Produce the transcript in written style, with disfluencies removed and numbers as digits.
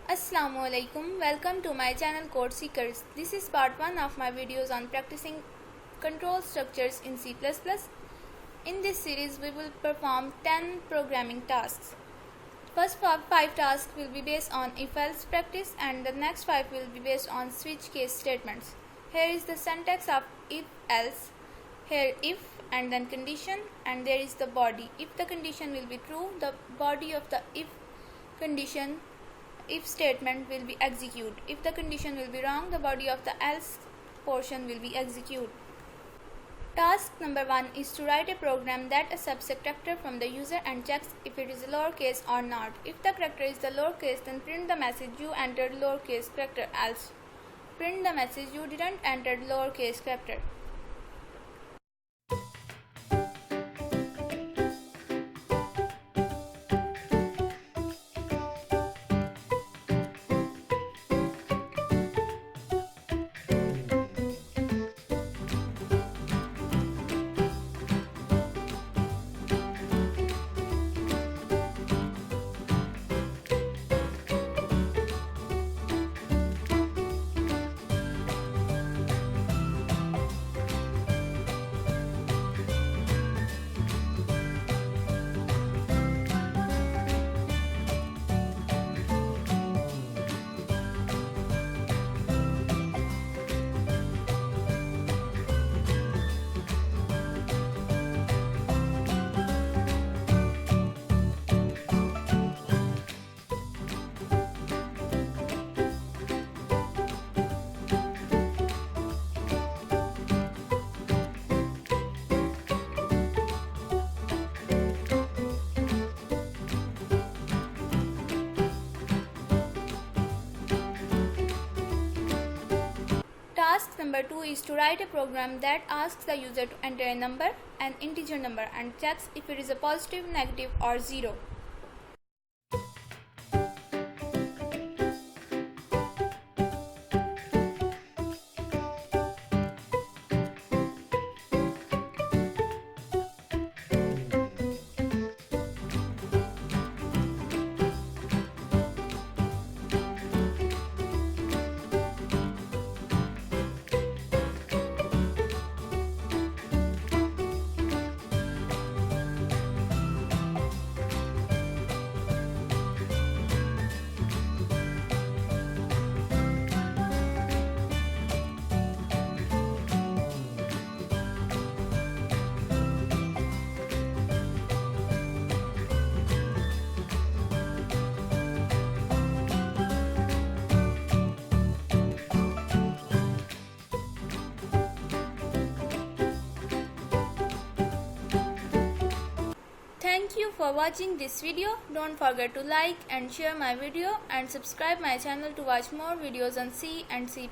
Assalamualaikum. Welcome to my channel Code Seekers. This is part 1 of my videos on practicing control structures in C++. In this series we will perform 10 programming tasks. First 5 tasks will be based on if-else practice and the next 5 will be based on switch case statements. Here is the syntax of if-else. Here if and then condition, and there is the body. If the condition will be true, the body of the if statement will be executed. If the condition will be wrong, the body of the else portion will be executed. Task number 1 is to write a program that accepts a character from the user and checks if it is a lowercase or not. If the character is the lowercase, then print the message you entered lowercase character, else print the message you didn't enter lowercase character. Task number 2 is to write a program that asks the user to enter a number, an integer number, and checks if it is a positive, negative, or 0. Thank you for watching this video. Don't forget to like and share my video and subscribe my channel to watch more videos on C and C++.